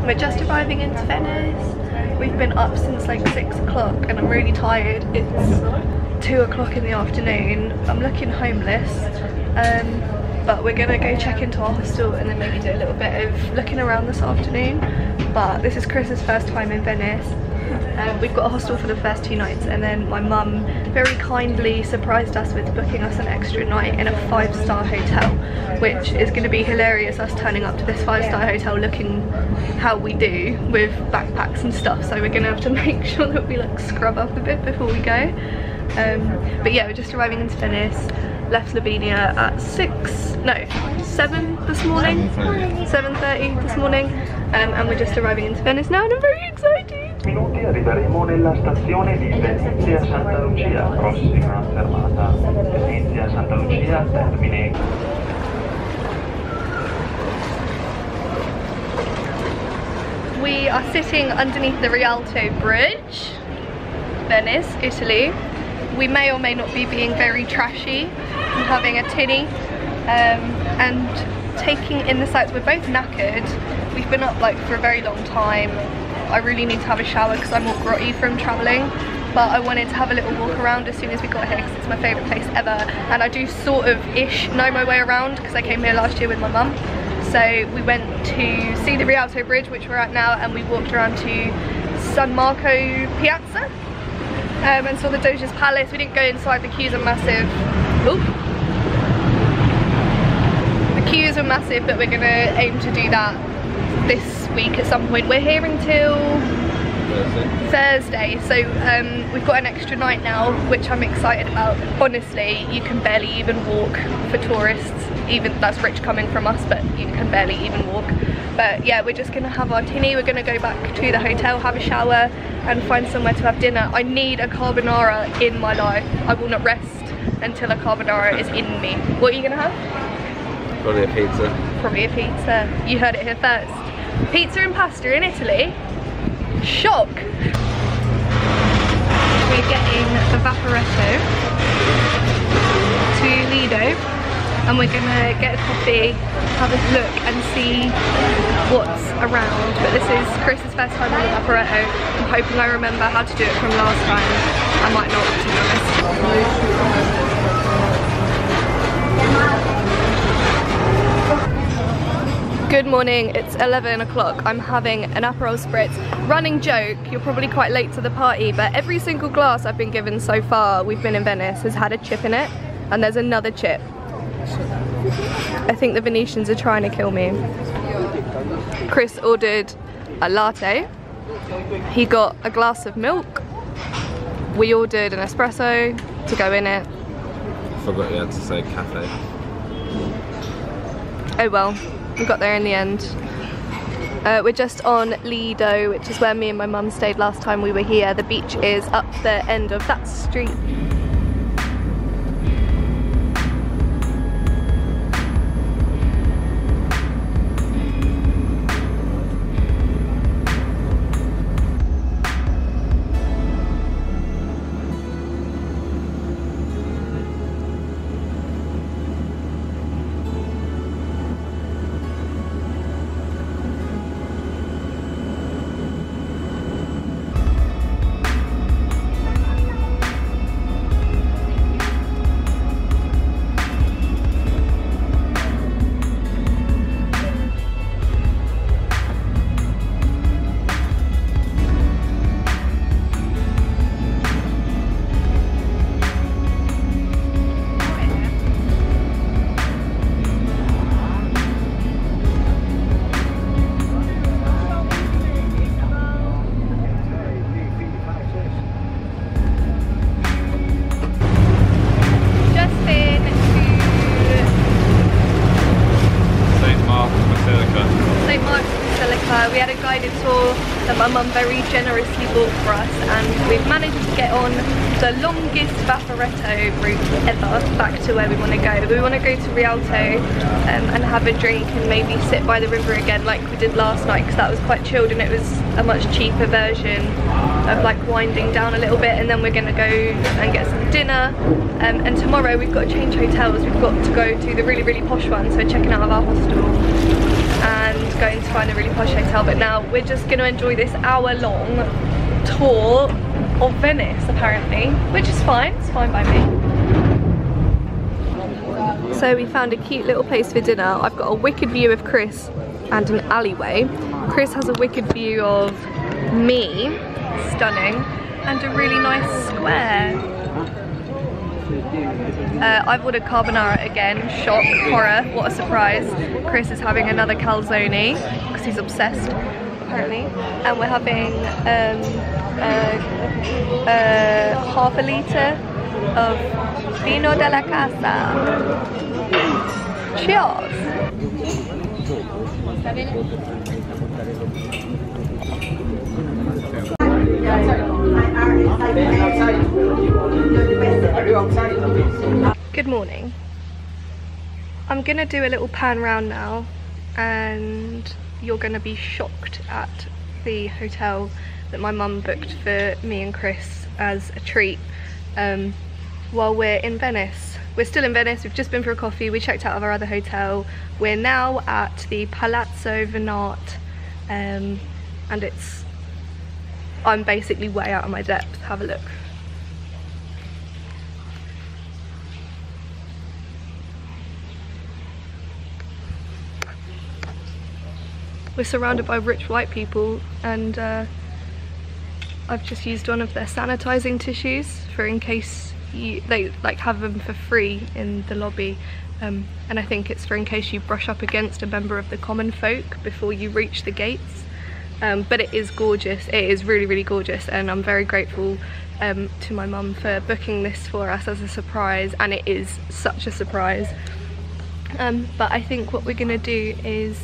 We're just arriving into Venice. We've been up since like 6 o'clock and I'm really tired. It's 2 o'clock in the afternoon. I'm looking homeless, but we're gonna go check into our hostel and then maybe do a little bit of looking around this afternoon. But this is Chris's first time in Venice. We've got a hostel for the first 2 nights, and then my mum very kindly surprised us with booking us an extra night in a 5-star hotel, which is going to be hilarious, us turning up to this 5-star hotel looking how we do with backpacks and stuff. So we're going to have to make sure that we like scrub up a bit before we go. But yeah, we're just arriving into Venice. Left Slovenia at 7 this morning, 7:30 this morning, and we're just arriving into Venice now and I'm very excited. Minuti arriveremo nella stazione di Venezia Santa Lucia, prossima fermata Venezia Santa Lucia Termine. We are sitting underneath the Rialto Bridge, Venice, Italy. We may or may not be being very trashy and having a tinny and taking in the sights. We're both knackered. We've been up like for a very long time. I really need to have a shower because I'm all grotty from travelling, but I wanted to have a little walk around as soon as we got here because it's my favourite place ever, and I do sort of ish know my way around because I came here last year with my mum. So we went to see the Rialto Bridge, which we're at now, and we walked around to San Marco Piazza and saw the Doge's Palace. We didn't go inside, the queues are massive. Ooh. The queues are massive, but we're gonna aim to do that this week at some point. We're here until Thursday, so we've got an extra night now, which I'm excited about. Honestly, you can barely even walk for tourists, even that's rich coming from us, but you can barely even walk. But yeah, we're just gonna have our tinny, we're gonna go back to the hotel, have a shower and find somewhere to have dinner. I need a carbonara in my life. I will not rest until a carbonara is in me. What are you gonna have? Probably a pizza. Probably a pizza. You heard it here first. Pizza and pasta in Italy? Shock! We're getting the Vaporetto to Lido, and we're gonna get a coffee, have a look and see what's around. But this is Chris's first time on the Vaporetto. I'm hoping I remember how to do it from last time. I might not, to be honest. Good morning, it's 11 o'clock. I'm having an Aperol Spritz. Running joke, you're probably quite late to the party, but every single glass I've been given so far, we've been in Venice, has had a chip in it, and there's another chip. I think the Venetians are trying to kill me. Chris ordered a latte. He got a glass of milk. We ordered an espresso to go in it. Forgot you had to say cafe. Oh well. We got there in the end. We're just on Lido, which is where me and my mum stayed last time we were here. The beach is up the end of that street. We had a guided tour that my mum very generously bought for us, and we've managed to get on the longest Vaporetto route ever back to where we want to go. We want to go to Rialto and have a drink and maybe sit by the river again like we did last night, because that was quite chilled and it was a much cheaper version of like winding down a little bit. And then we're going to go and get some dinner, and tomorrow we've got to change hotels. We've got to go to the really posh one, so checking out of our hostel, and going to find a really posh hotel, but now we're just going to enjoy this hour-long tour of Venice, apparently, which is fine. It's fine by me. So we found a cute little place for dinner. I've got a wicked view of Chris and an alleyway. Chris has a wicked view of me, stunning, and a really nice square. I've ordered carbonara again, shock, horror, what a surprise. Chris is having another calzone, because he's obsessed, apparently. And we're having half a litre of vino della casa. Cheers! Good morning. I'm gonna do a little pan round now, and you're gonna be shocked at the hotel that my mum booked for me and Chris as a treat while we're in Venice. We're still in Venice, we've just been for a coffee, we checked out of our other hotel. We're now at the Palazzo Venate, and I'm basically way out of my depth. Have a look. We're surrounded by rich white people, and I've just used one of their sanitizing tissues for in case they like have them for free in the lobby, and I think it's for in case you brush up against a member of the common folk before you reach the gates. But it is gorgeous. It is really, really gorgeous, and I'm very grateful to my mum for booking this for us as a surprise, and it is such a surprise. But I think what we're gonna do is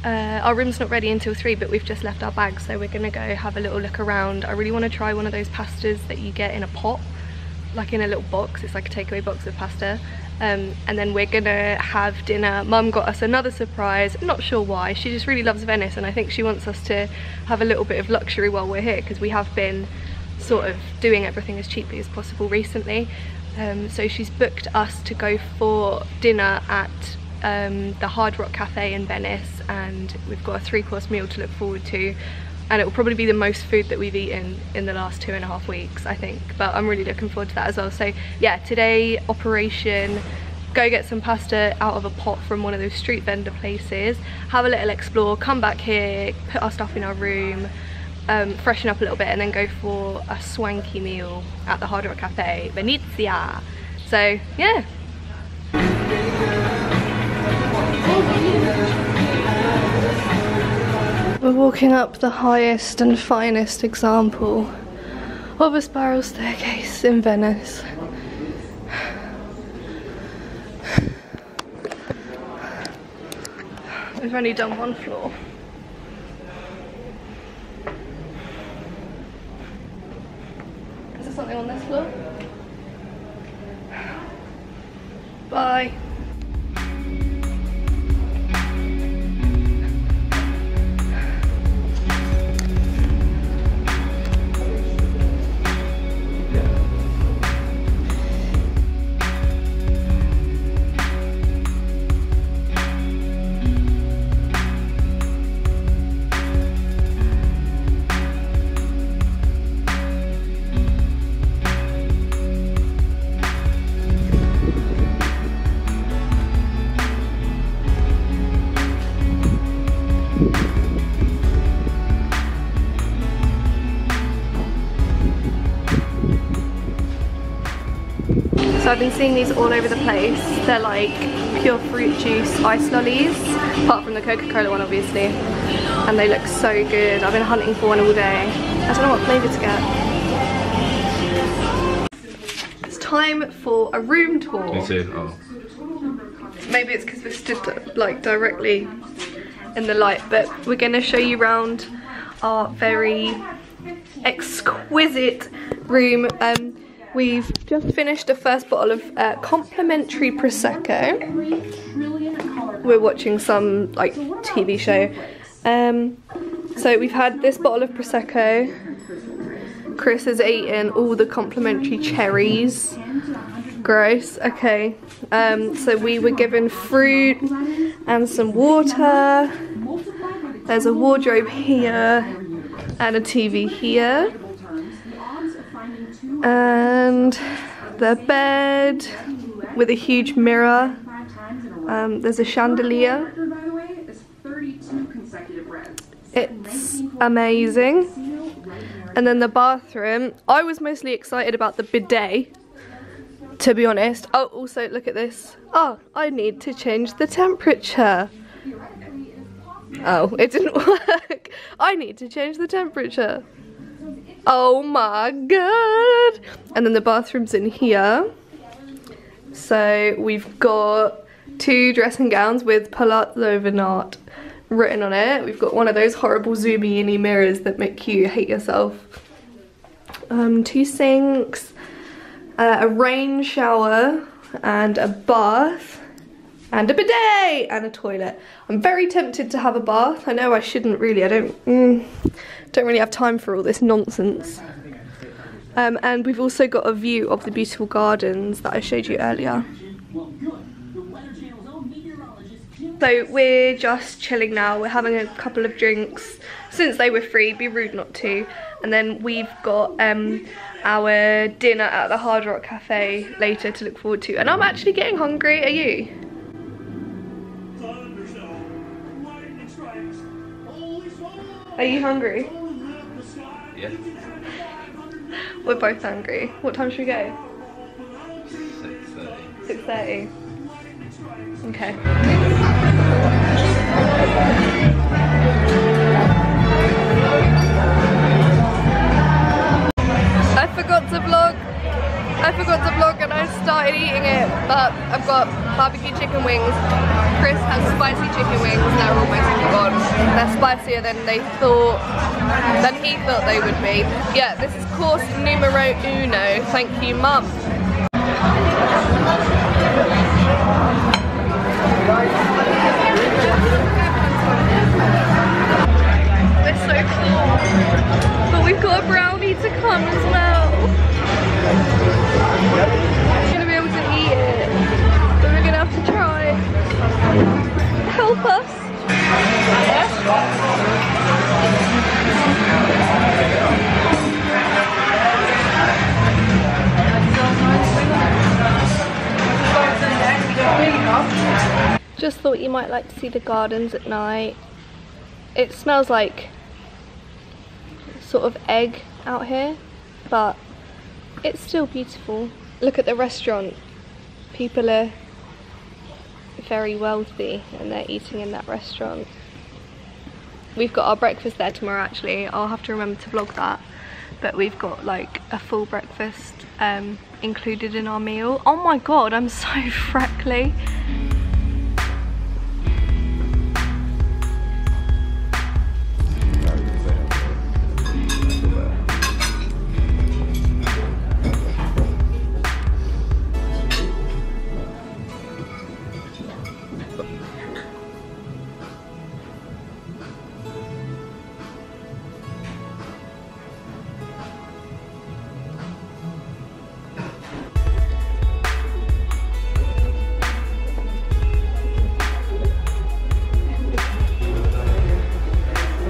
our room's not ready until 3, but we've just left our bags, so we're gonna go have a little look around. I really want to try one of those pastas that you get in a pot, like in a little box. It's like a takeaway box of pasta. And then we're gonna have dinner. Mum got us another surprise, not sure why. She just really loves Venice, and I think she wants us to have a little bit of luxury while we're here, because we have been sort of doing everything as cheaply as possible recently. So she's booked us to go for dinner at the Hard Rock Cafe in Venice, and we've got a 3-course meal to look forward to, and it will probably be the most food that we've eaten in the last 2.5 weeks, I think, but I'm really looking forward to that as well. So yeah, today operation go get some pasta out of a pot from one of those street vendor places, have a little explore, come back here, put our stuff in our room, freshen up a little bit, and then go for a swanky meal at the Hard Rock Cafe, Venezia. So yeah. We're walking up the highest and finest example of a spiral staircase in Venice. We've only done 1 floor. Is there something on this floor? Bye. So I've been seeing these all over the place. They're like pure fruit juice ice lollies, apart from the Coca-Cola one obviously, and they look so good. I've been hunting for one all day. I don't know what flavour to get. It's time for a room tour. Me too. Oh. Maybe it's because we're stood like directly in the light, but we're going to show you around our very exquisite room. We've just finished the first bottle of complimentary Prosecco. We're watching some like TV show. So we've had this bottle of Prosecco. Chris has eaten all the complimentary cherries. Gross. Okay. So we were given fruit and some water. There's a wardrobe here and a TV here. And the bed with a huge mirror. There's a chandelier. It's amazing. And then the bathroom. I was mostly excited about the bidet, to be honest. Oh, also look at this. Oh, I need to change the temperature. Oh, it didn't work. I need to change the temperature. Oh my god. And then the bathroom's in here. So we've got 2 dressing gowns with Palazzo Venat written on it. We've got one of those horrible zoomy-in-y mirrors that make you hate yourself. 2 sinks, a rain shower, and a bath, and a bidet, and a toilet. I'm very tempted to have a bath. I know I shouldn't really. I don't really have time for all this nonsense. And we've also got a view of the beautiful gardens that I showed you earlier. So we're just chilling now. We're having a couple of drinks since they were free. Be rude not to. And then we've got our dinner at the Hard Rock Cafe later to look forward to. And I'm actually getting hungry. Are you? Are you hungry? Yeah. We're both hungry. What time should we go? 6:30. 6:30. Okay. I forgot to vlog and I started eating it, but I've got barbecue chicken wings. Chris has spicy chicken wings, they're almost gone. They're spicier than he thought they would be. Yeah, this is course numero uno. Thank you, Mum. We're so cool. But we've got a brownie to come as well. We're gonna be able to eat it, but we're gonna have to try. Help us. Just thought you might like to see the gardens at night. It smells like sort of egg out here, but it's still beautiful. Look at the restaurant. People are very wealthy and they're eating in that restaurant. We've got our breakfast there tomorrow actually. I'll have to remember to vlog that. But we've got like a full breakfast included in our meal. Oh my god, I'm so freckly.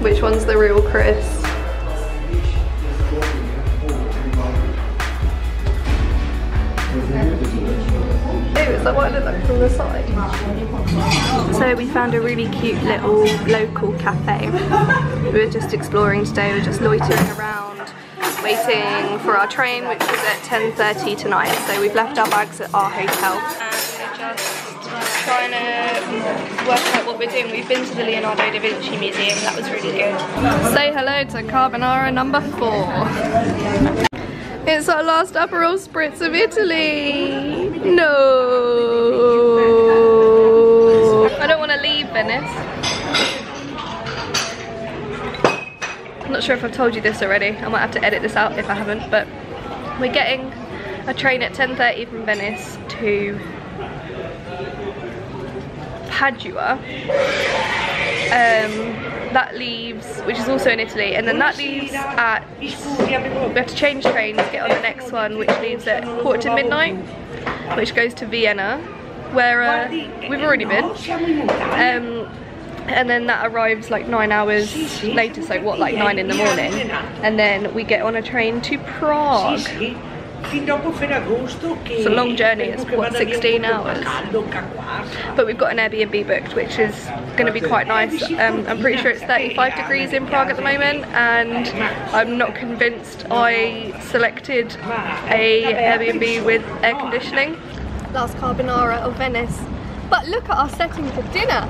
Which one's the real Chris? Ew, is that what I look like from the side? So we found a really cute little local cafe. We were just exploring today, we were just loitering around, waiting for our train, which is at 10:30 tonight. So we've left our bags at our hotel. And we're just trying to work out what we're doing. We've been to the Leonardo da Vinci Museum, that was really good. Say hello to carbonara number 4. It's our last Aperol Spritz of Italy. No. I don't want to leave Venice. I'm not sure if I've told you this already. I might have to edit this out if I haven't, but we're getting a train at 10:30 from Venice to Padua. That leaves, which is also in Italy, and then that leaves at, we have to change trains, get on the next one, which leaves at midnight, which goes to Vienna, where we've already been. and then that arrives like 9 hours later, so what, like 9 in the morning, and then we get on a train to Prague. It's a long journey, it's what, 16 hours, but we've got an Airbnb booked, which is going to be quite nice. I'm pretty sure it's 35 degrees in Prague at the moment, and I'm not convinced I selected a Airbnb with air conditioning. Last carbonara of Venice, but look at our setting for dinner.